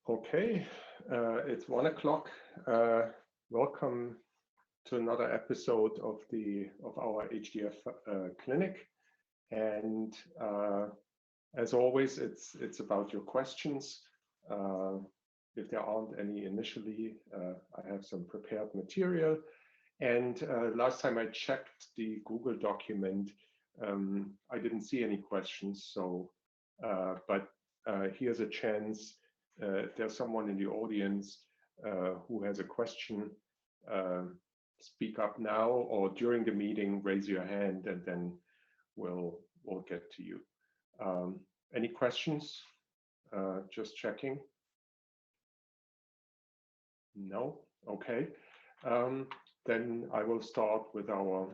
Okay, it's 1 o'clock. Welcome to another episode of our HDF clinic. And as always, it's about your questions. If there aren't any initially, I have some prepared material. And last time I checked the Google document, I didn't see any questions. So, but here's a chance. If there's someone in the audience who has a question, speak up now, or during the meeting, raise your hand, and then we'll get to you. Any questions? Just checking. No? Okay. Then I will start with our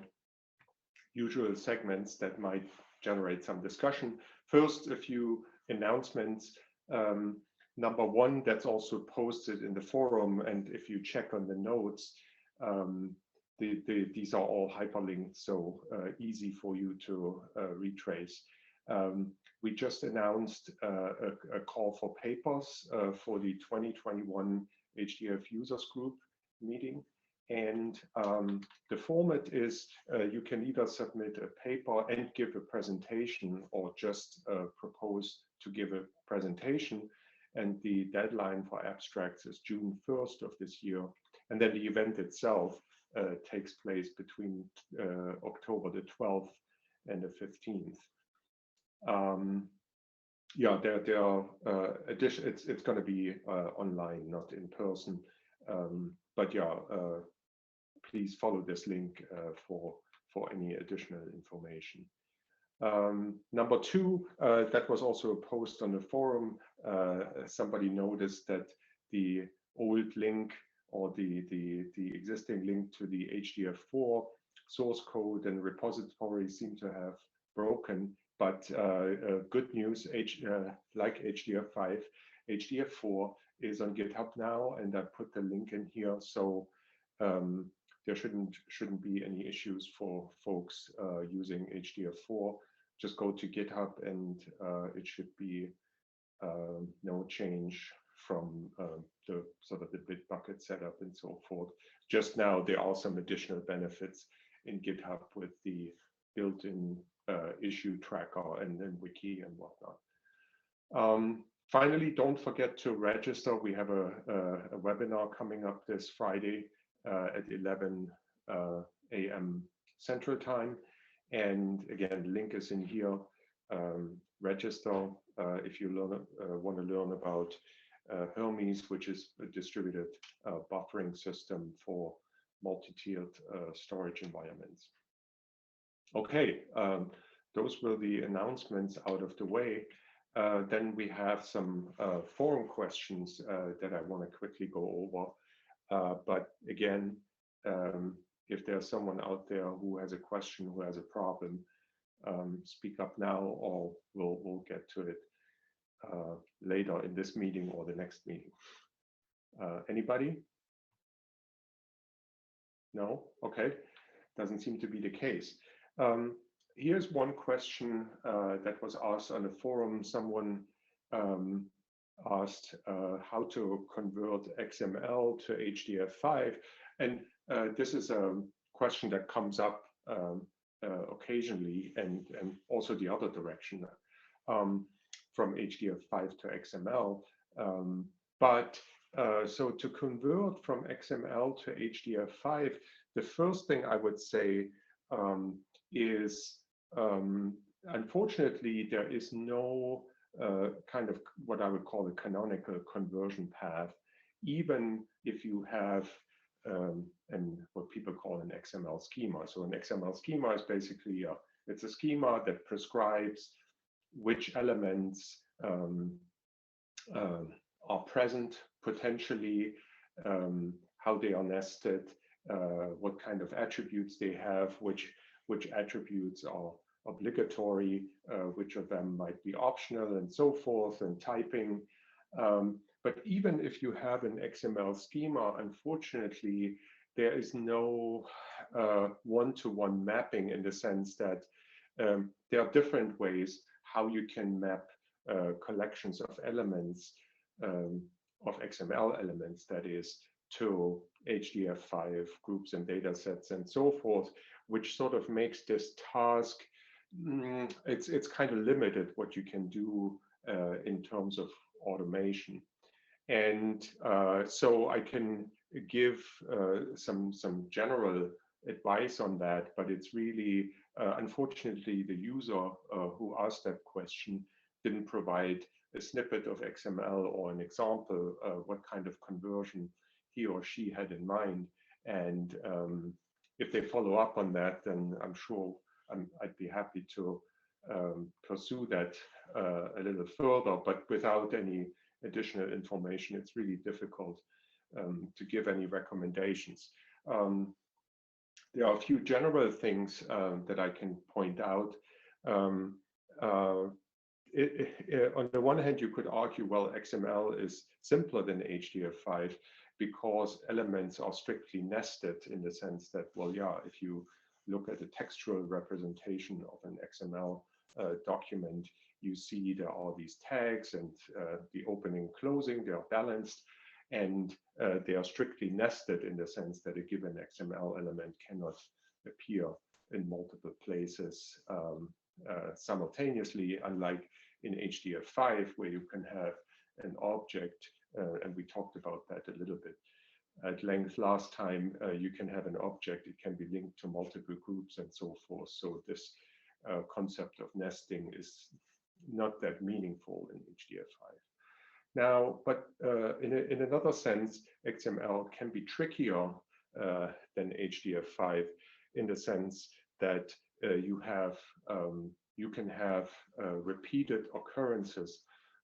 usual segments that might generate some discussion. First, a few announcements. Number one, that's also posted in the forum, and if you check on the notes, these are all hyperlinked, so easy for you to retrace. We just announced a call for papers for the 2021 HDF users group meeting. And the format is you can either submit a paper and give a presentation, or just propose to give a presentation. And the deadline for abstracts is June 1st of this year. And then the event itself takes place between October the 12th and the 15th. Yeah, there are it's going to be online, not in person. But yeah, please follow this link for any additional information. Number two, that was also a post on the forum. Somebody noticed that the old link, or the existing link to the HDF4 source code and repository seem to have broken. But good news, like HDF5, HDF4 is on GitHub now, and I put the link in here. So there shouldn't be any issues for folks using HDF4. Just go to GitHub, and it should be no change from the sort of the Bitbucket setup and so forth. Just now, there are some additional benefits in GitHub with the built-in issue tracker and then wiki and whatnot. Finally, don't forget to register. We have a webinar coming up this Friday at 11 a.m. Central Time. And again, the link is in here. Register if you want to learn about Hermes, which is a distributed buffering system for multi-tiered storage environments. Okay, those were the announcements out of the way. Then we have some forum questions that I want to quickly go over. But again, if there's someone out there who has a question, who has a problem, speak up now, or we'll get to it later in this meeting or the next meeting. Anybody? No? Okay, doesn't seem to be the case. Here's one question that was asked on the forum. Someone asked how to convert XML to HDF5, and this is a question that comes up occasionally, and also the other direction from HDF5 to XML. So to convert from XML to HDF5, the first thing I would say is, unfortunately, there is no kind of what I would call a canonical conversion path, even if you have what people call an XML schema. So an XML schema is basically it's a schema that prescribes which elements are present potentially, how they are nested, what kind of attributes they have, which attributes are obligatory, which of them might be optional, and so forth, and typing. But even if you have an XML schema, unfortunately, there is no one-to-one mapping, in the sense that there are different ways how you can map collections of elements of XML elements, that is, to HDF5 groups and data sets and so forth, which sort of makes this task, it's kind of limited what you can do in terms of automation. And so I can give some general advice on that, but it's really, unfortunately, the user who asked that question didn't provide a snippet of XML or an example what kind of conversion he or she had in mind. And if they follow up on that, then I'm sure I'd be happy to pursue that a little further, but without any additional information, it's really difficult to give any recommendations. There are a few general things that I can point out. On the one hand, you could argue, well, XML is simpler than HDF5 because elements are strictly nested, in the sense that, well, yeah, if you look at a textual representation of an XML document, you see there are these tags and the opening and closing, they are balanced, and they are strictly nested in the sense that a given XML element cannot appear in multiple places simultaneously, unlike in HDF5, where you can have an object, and we talked about that a little bit at length last time. You can have an object, it can be linked to multiple groups and so forth. So this concept of nesting is not that meaningful in HDF5. Now, but in another sense, XML can be trickier than HDF5 in the sense that you can have repeated occurrences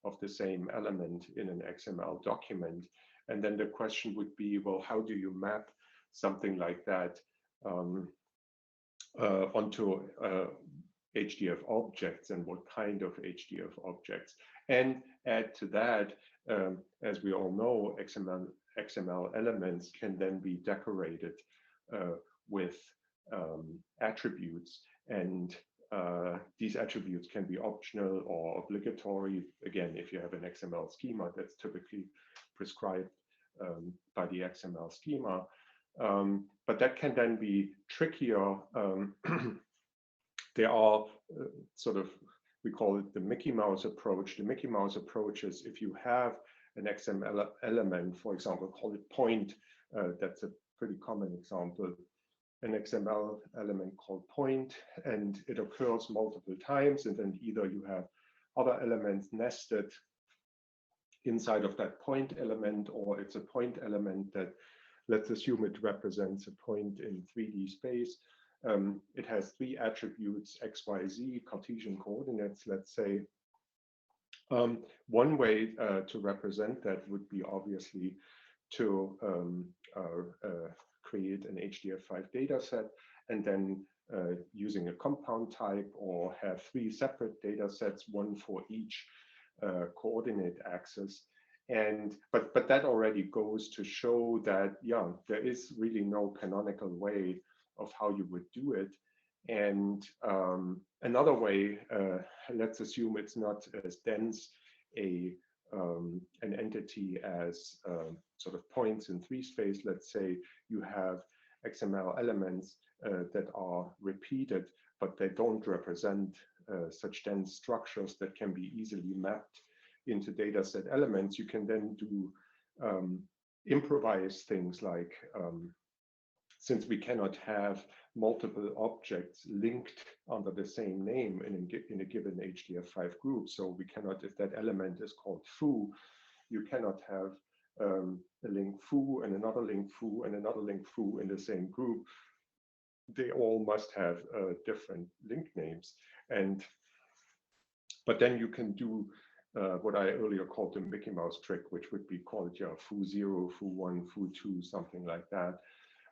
of the same element in an XML document. And then the question would be, well, how do you map something like that onto HDF objects, and what kind of HDF objects? And add to that, as we all know, XML elements can then be decorated with attributes, and these attributes can be optional or obligatory. Again, if you have an XML schema, that's typically prescribed by the XML schema. But that can then be trickier. There are sort of, we call it the Mickey Mouse approach. The Mickey Mouse approach is, if you have an XML element, for example, call it point, that's a pretty common example, an XML element called point, and it occurs multiple times, and then either you have other elements nested inside of that point element, or it's a point element that, let's assume it represents a point in 3D space. It has three attributes, X, Y, Z, Cartesian coordinates, let's say. One way to represent that would be obviously to create an HDF5 data set, and then using a compound type, or have three separate data sets, one for each coordinate axis. And but that already goes to show that, yeah, there is really no canonical way of how you would do it. And another way, let's assume it's not as dense an entity as sort of points in 3 space. Let's say you have XML elements that are repeated, but they don't represent such dense structures that can be easily mapped into dataset elements. You can then do improvise things like, since we cannot have multiple objects linked under the same name in a given HDF5 group, so we cannot, if that element is called foo, you cannot have a link foo and another link foo and another link foo in the same group. They all must have different link names. But then you can do what I earlier called the Mickey Mouse trick, which would be called, yeah, foo0, foo1, foo2, something like that.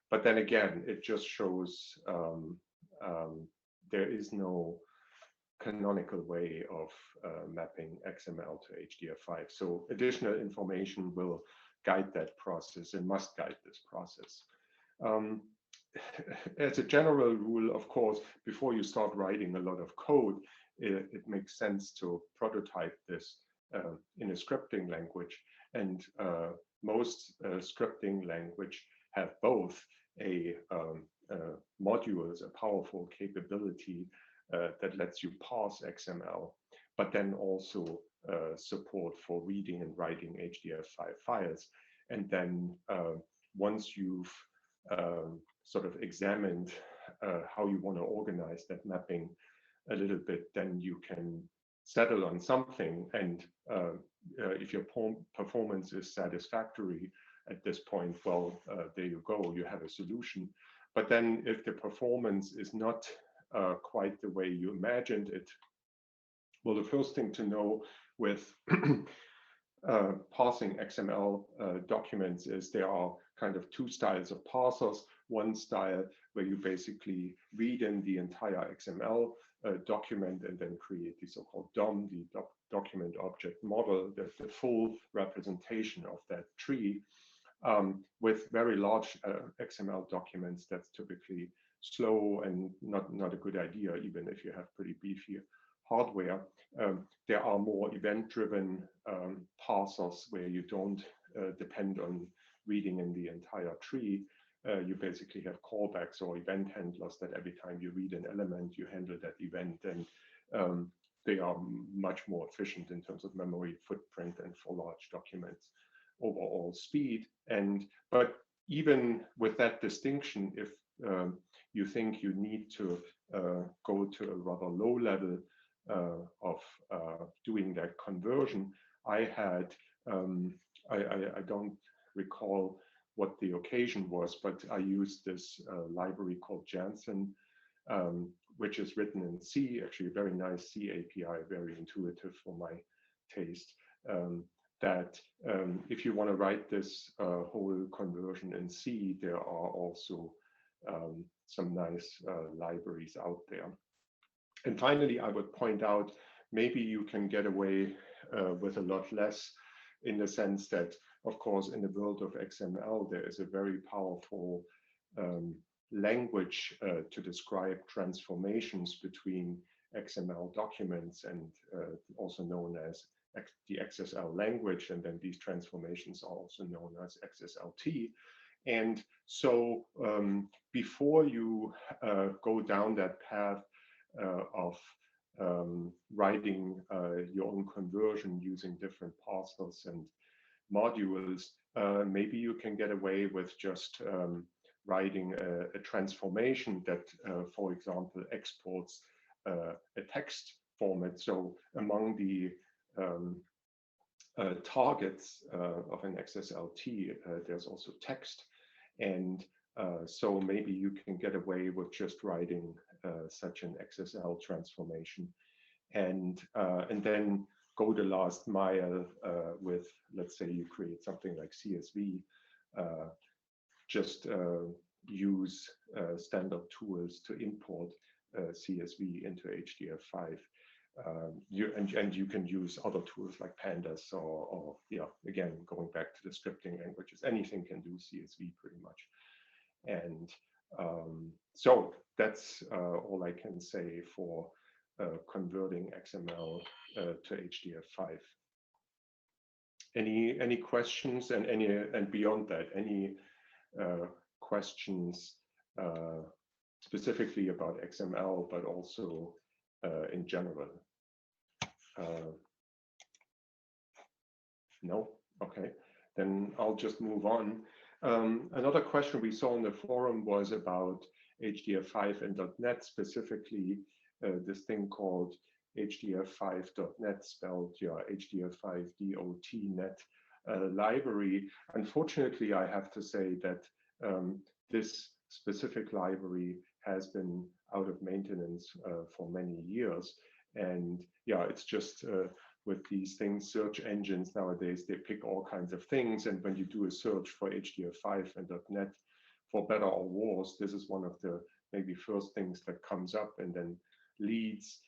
But then again, it just shows there is no canonical way of mapping XML to HDF5. So additional information will guide that process and must guide this process. As a general rule, of course, before you start writing a lot of code, it makes sense to prototype this in a scripting language, and most scripting language have both a modules, a powerful capability that lets you parse XML, but then also support for reading and writing HDF5 files. And then once you've sort of examined how you want to organize that mapping a little bit, then you can settle on something. And if your performance is satisfactory at this point, well, there you go, you have a solution. But then if the performance is not quite the way you imagined it, well, the first thing to know with parsing XML documents is there are kind of two styles of parsers. One style where you basically read in the entire XML document and then create the so-called DOM, the document object model, the full representation of that tree. With very large XML documents, that's typically slow and not a good idea, even if you have pretty beefy hardware. There are more event-driven parsers where you don't depend on reading in the entire tree. You basically have callbacks or event handlers that every time you read an element, you handle that event, and they are much more efficient in terms of memory footprint and for large documents overall speed. But even with that distinction, if you think you need to go to a rather low level of doing that conversion, I don't recall what the occasion was, but I used this library called Jansen, which is written in C, actually a very nice C API, very intuitive for my taste, that if you want to write this whole conversion in C, there are also some nice libraries out there. And finally, I would point out, maybe you can get away with a lot less, in the sense that, of course, in the world of XML, there is a very powerful language to describe transformations between XML documents, and also known as the XSL language. And then these transformations are also known as XSLT. And so before you go down that path of writing your own conversion using different parsers and modules, maybe you can get away with just writing a transformation that, for example, exports a text format. So among the targets of an XSLT, there's also text. And so maybe you can get away with just writing such an XSL transformation, and then go the last mile with, let's say you create something like CSV, just use standard tools to import CSV into HDF5. And you can use other tools like pandas or yeah, again, going back to the scripting languages, anything can do CSV pretty much. And so that's all I can say for converting XML to HDF5. Any questions, and beyond that, any questions specifically about XML, but also in general? No? Okay, then I'll just move on. Another question we saw in the forum was about HDF5 and .NET, specifically this thing called HDF5.net, spelled HDF5.net library. Unfortunately, I have to say that this specific library has been out of maintenance for many years. And yeah, it's just with these things, search engines nowadays, they pick all kinds of things. And when you do a search for HDF5 and .NET, for better or worse, this is one of the maybe first things that comes up, and then leads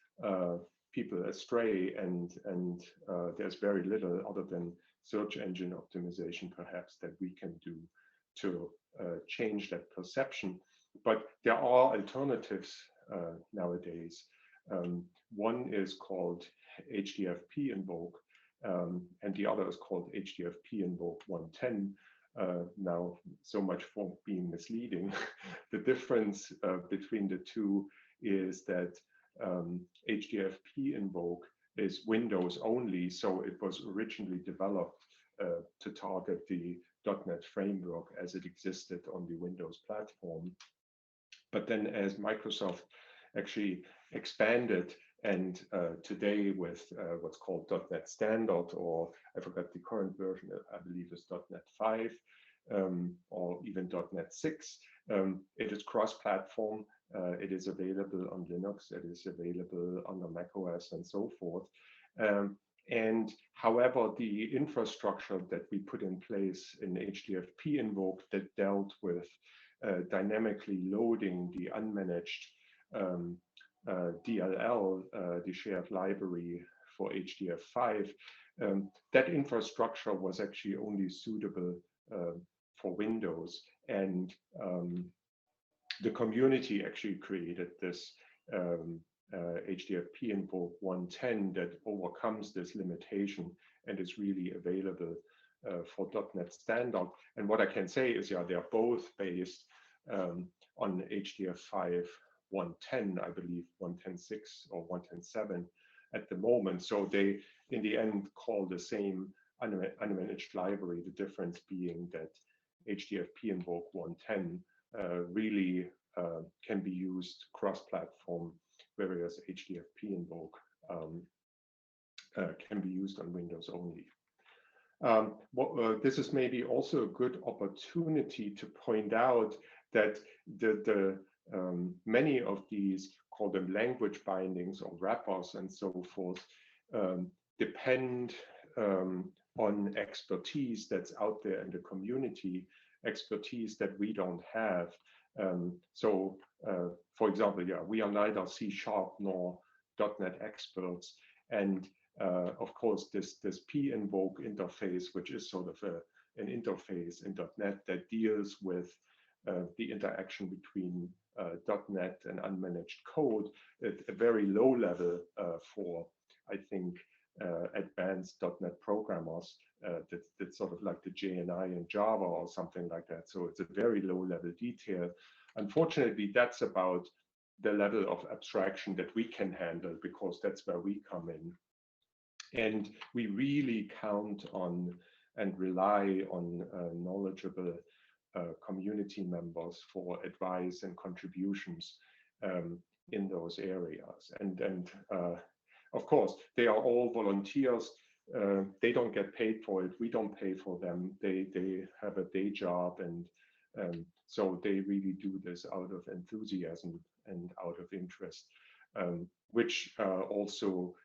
people astray. And there's very little other than search engine optimization, perhaps, that we can do to change that perception. But there are alternatives nowadays. One is called HDF.PInvoke, and the other is called HDF.PInvoke 110. Now, so much for being misleading. The difference between the two is that HDF.PInvoke is Windows only, so it was originally developed to target the .NET framework as it existed on the Windows platform. But then as Microsoft actually expanded, and today with what's called .NET Standard, or I forgot the current version, I believe is .NET 5 or even .NET 6, it is cross-platform. It is available on Linux, it is available under macOS and so forth. And however, the infrastructure that we put in place in HDF.PInvoke that dealt with dynamically loading the unmanaged DLL, the shared library for HDF5, that infrastructure was actually only suitable for Windows. And the community actually created this HDF.PInvoke 110 that overcomes this limitation and is really available for .NET Standard. And what I can say is, yeah, they're both based on HDF5 110, I believe 110.6 or 110.7 at the moment. So they, in the end, call the same unmanaged library, the difference being that HDF.PInvoke 110 really can be used cross-platform, whereas HDF.PInvoke can be used on Windows only. This is maybe also a good opportunity to point out that many of these, call them language bindings or wrappers and so forth, depend on expertise that's out there in the community, expertise that we don't have. For example, yeah, we are neither C# nor .NET experts, and of course, this PInvoke interface, which is sort of an interface in .NET that deals with the interaction between .NET and unmanaged code at a very low level for, I think, advanced .NET programmers. That's sort of like the JNI in Java or something like that. So it's a very low level detail. Unfortunately, that's about the level of abstraction that we can handle, because that's where we come in. And we really count on and rely on knowledgeable community members for advice and contributions in those areas. And of course, they are all volunteers. They don't get paid for it. We don't pay for them. They have a day job, and so they really do this out of enthusiasm and out of interest, which also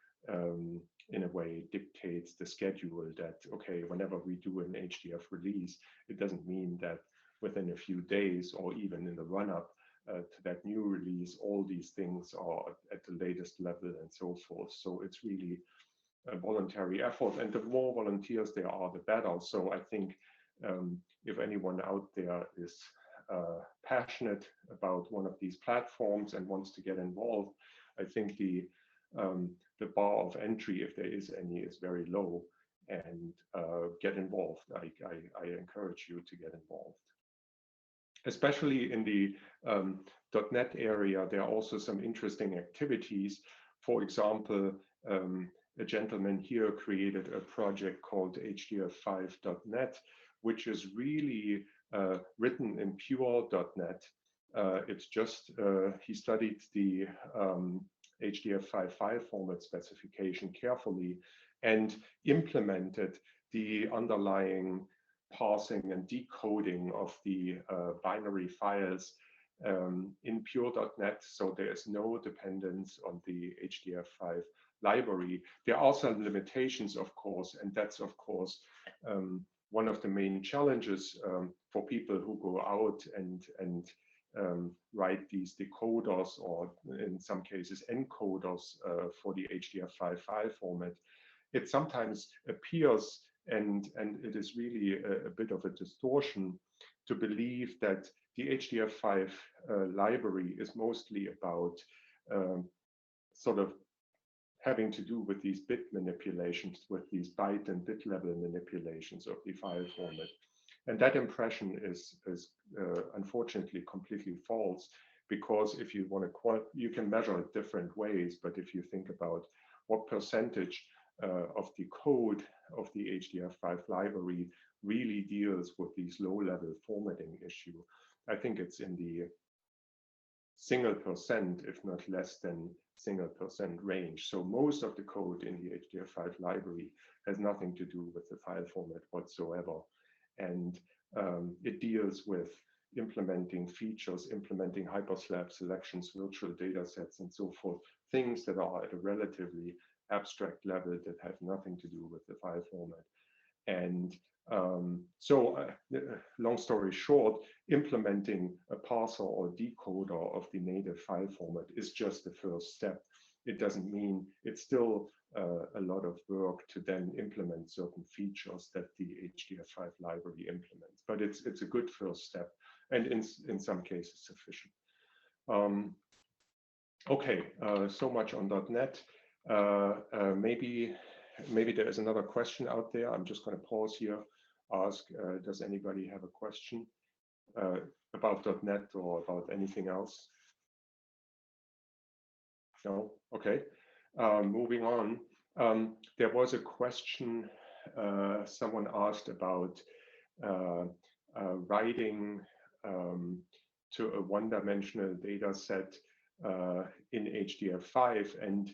in a way dictates the schedule that, okay, whenever we do an HDF release, it doesn't mean that within a few days or even in the run-up to that new release, all these things are at the latest level and so forth. So it's really a voluntary effort, and the more volunteers there are, the better. So I think if anyone out there is passionate about one of these platforms and wants to get involved, I think the bar of entry, if there is any, is very low, and get involved. I encourage you to get involved. Especially in the .NET area, there are also some interesting activities. For example, a gentleman here created a project called HDF5.net, which is really written in pure .NET. It's just, he studied the HDF5 file format specification carefully and implemented the underlying parsing and decoding of the binary files in pure .NET, so there is no dependence on the HDF5 library. There are some limitations, of course, and that's, of course, one of the main challenges for people who go out and write these decoders, or in some cases encoders for the HDF5 file format. It sometimes appears, and it is really a bit of a distortion, to believe that the HDF5 library is mostly about sort of having to do with these bit manipulations, with these byte and bit level manipulations of the file format. And that impression is unfortunately completely false, because if you want to, you can measure it different ways, but if you think about what percentage of the code of the HDF5 library really deals with these low-level formatting issue, I think it's in the single percent, if not less than single percent range. So most of the code in the HDF5 library has nothing to do with the file format whatsoever. And it deals with implementing features, implementing hyperslab selections, virtual data sets, and so forth, things that are at a relatively abstract level that have nothing to do with the file format. And long story short, implementing a parser or decoder of the native file format is just the first step. It doesn't mean it's still a lot of work to then implement certain features that the HDF5 library implements, but it's a good first step, and in some cases sufficient. Okay, so much on .NET. Maybe there is another question out there. I'm just going to pause here, ask, does anybody have a question about .NET or about anything else? No? Okay. Moving on. There was a question someone asked about writing to a one-dimensional data set in HDF5, and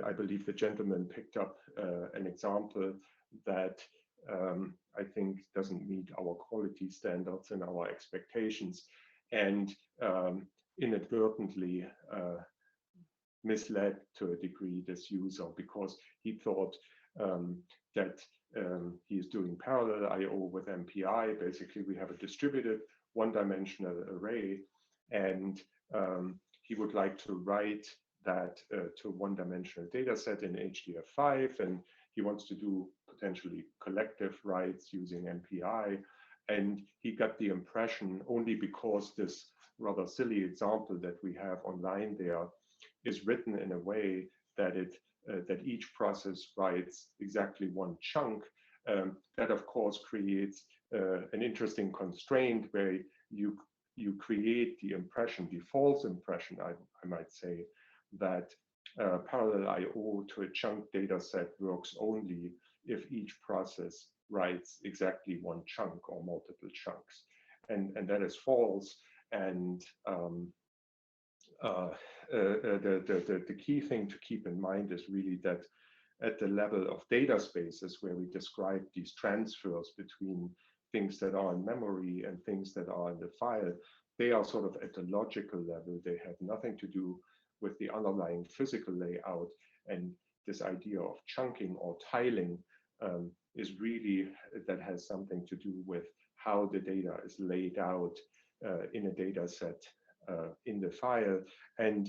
I believe the gentleman picked up an example that I think doesn't meet our quality standards and our expectations, and inadvertently misled to a degree this user, because he thought that he is doing parallel I/O with MPI. Basically, we have a distributed one-dimensional array, and he would like to write that to a one-dimensional data set in HDF5, and he wants to do potentially collective writes using MPI. And he got the impression, only because this rather silly example that we have online there is written in a way that that each process writes exactly one chunk, that of course creates an interesting constraint where you create the impression, the false impression, I might say, that parallel I/O to a chunk data set works only if each process writes exactly one chunk or multiple chunks. And that is false. And the key thing to keep in mind is really that at the level of data spaces, where we describe these transfers between things that are in memory and things that are in the file, they are sort of at the logical level. They have nothing to do with the underlying physical layout. And this idea of chunking or tiling is really, that has something to do with how the data is laid out in a data set in the file. And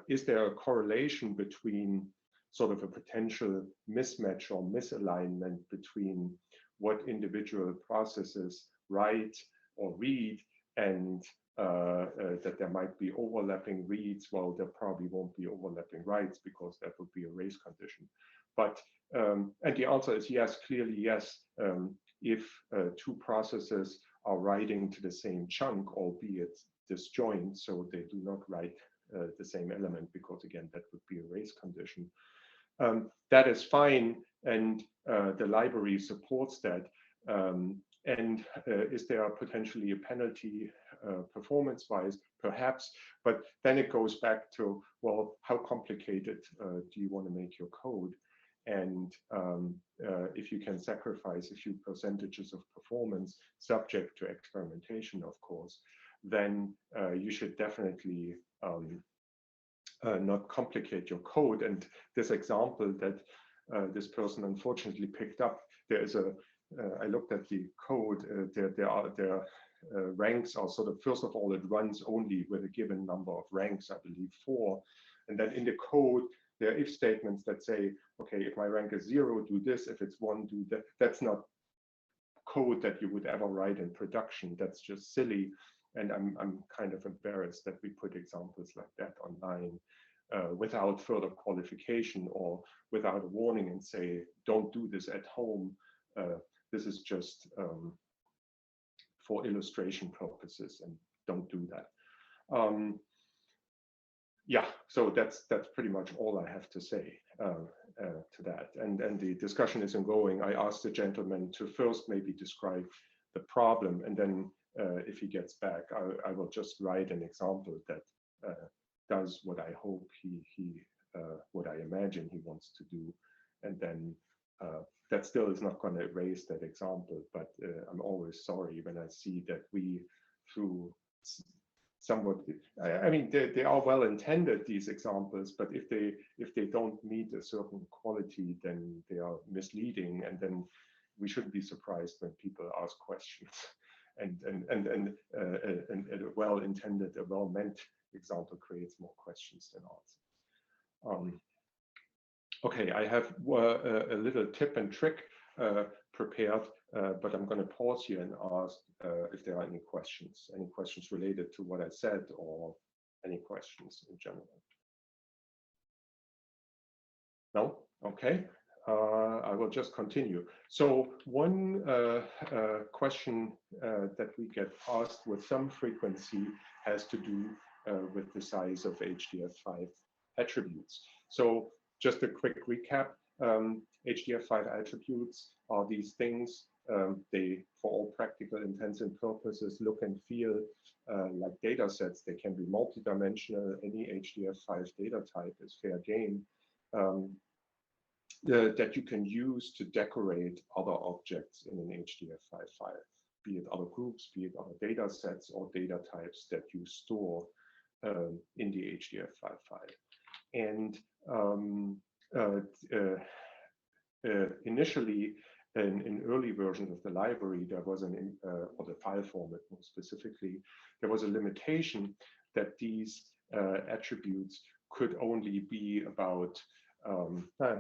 is there a correlation between sort of a potential mismatch or misalignment between what individual processes write or read, and that there might be overlapping reads? Well, there probably won't be overlapping writes, because that would be a race condition. But and the answer is yes, clearly yes. If two processes are writing to the same chunk, albeit disjoint, so they do not write the same element, because again, that would be a race condition. That is fine, and the library supports that. And is there potentially a penalty performance-wise? Perhaps, but then it goes back to, well, how complicated do you want to make your code? And if you can sacrifice a few percentages of performance, subject to experimentation, of course, then you should definitely not complicate your code. And this example that this person unfortunately picked up, there is a, I looked at the code, their ranks are sort of, first of all, it runs only with a given number of ranks, I believe 4. And then in the code, there are if statements that say, okay, if my rank is 0, do this, if it's 1, do that. That's not code that you would ever write in production. That's just silly. And I'm kind of embarrassed that we put examples like that online. without further qualification or without a warning and say, don't do this at home. This is just for illustration purposes, and don't do that. Yeah, so that's pretty much all I have to say to that. And the discussion is ongoing. I asked the gentleman to first maybe describe the problem, and then if he gets back, I will just write an example that does what I hope what I imagine he wants to do, and then that still is not going to erase that example. But I'm always sorry when I see that we, through somewhat, I mean, they are well intended, these examples, but if they don't meet a certain quality, then they are misleading, and then we shouldn't be surprised when people ask questions. And a well-intended, a well-meant example creates more questions than answers. Okay, I have a little tip and trick prepared, but I'm going to pause here and ask if there are any questions related to what I said, or any questions in general. No? Okay. I will just continue. So one question that we get asked with some frequency has to do with the size of HDF5 attributes. So just a quick recap. HDF5 attributes are these things. They, for all practical intents and purposes, look and feel like data sets. They can be multidimensional. Any HDF5 data type is fair game. That you can use to decorate other objects in an HDF5 file, be it other groups, be it other data sets or data types that you store in the HDF5 file. And initially, in early versions of the library, there was or the file format more specifically, there was a limitation that these attributes could only be about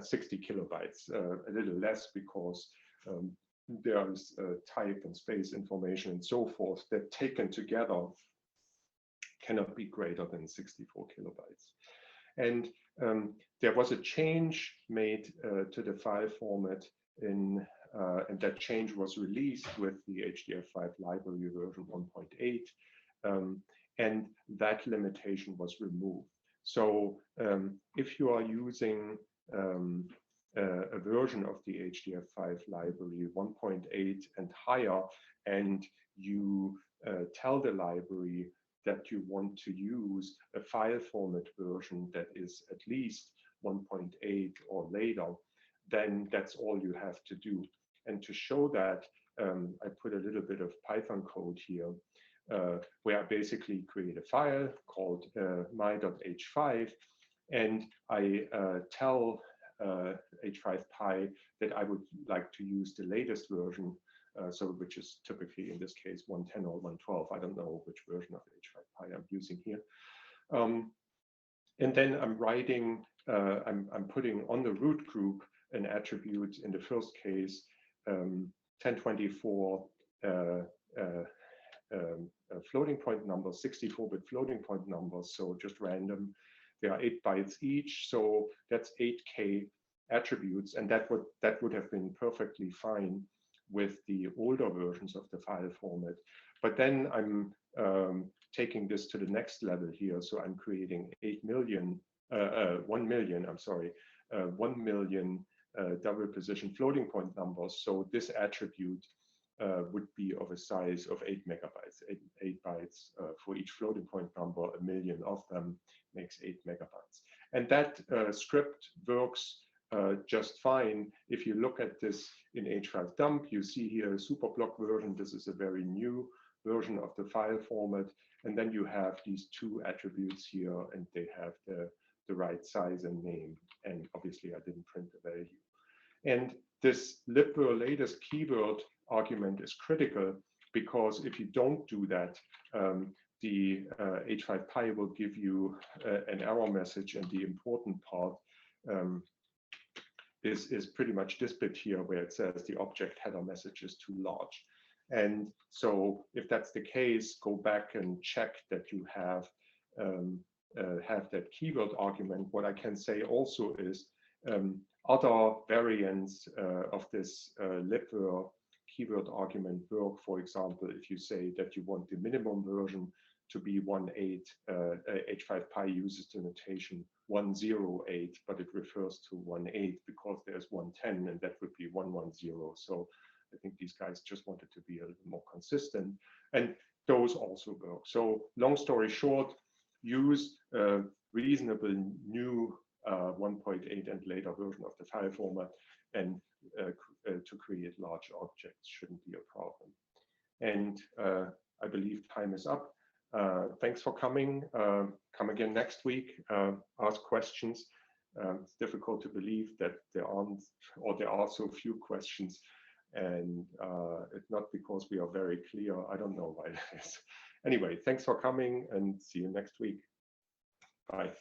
60 kilobytes, a little less, because there's type and space information and so forth that taken together cannot be greater than 64 kilobytes. And there was a change made to the file format and that change was released with the HDF5 library version 1.8, and that limitation was removed. So if you are using a version of the HDF5 library 1.8 and higher, and you tell the library that you want to use a file format version that is at least 1.8 or later, then that's all you have to do. And to show that, I put a little bit of Python code here, where I basically create a file called my.h5, and I tell h5py that I would like to use the latest version, so which is typically in this case 110 or 112. I don't know which version of h5py I'm using here. And then I'm writing, I'm putting on the root group an attribute, in the first case 1024 floating point numbers, 64-bit floating point numbers, so just random. There are 8 bytes each, so that's 8K attributes, and that would have been perfectly fine with the older versions of the file format. But then I'm taking this to the next level here, so I'm creating 1 million double position floating point numbers. So this attribute would be of a size of 8 megabytes, 8 bytes for each floating point number. 1 million of them makes 8 megabytes. And that script works just fine. If you look at this in h5dump, you see here a superblock version. This is a very new version of the file format. And then you have these 2 attributes here, and they have the right size and name. And obviously, I didn't print the value. And this libvirt latest keyword argument is critical, because if you don't do that, the h5py will give you an error message, and the important part is pretty much this bit here, where it says the object header message is too large. And so if that's the case, go back and check that you have have that keyword argument. What I can say also is other variants of this libver keyword argument work. For example, if you say that you want the minimum version to be 1.8, H5Pi uses the notation 108, but it refers to 1.8 because there's 110, and that would be 110. So I think these guys just wanted to be a little more consistent, and those also work. So long story short, use a reasonable new 1.8 and later version of the file format, and to create large objects shouldn't be a problem. And I believe time is up. Thanks for coming. Come again next week. Ask questions. It's difficult to believe that there aren't, or there are so few questions, and it's not because we are very clear. I don't know why that is. Anyway, thanks for coming, and see you next week. Bye.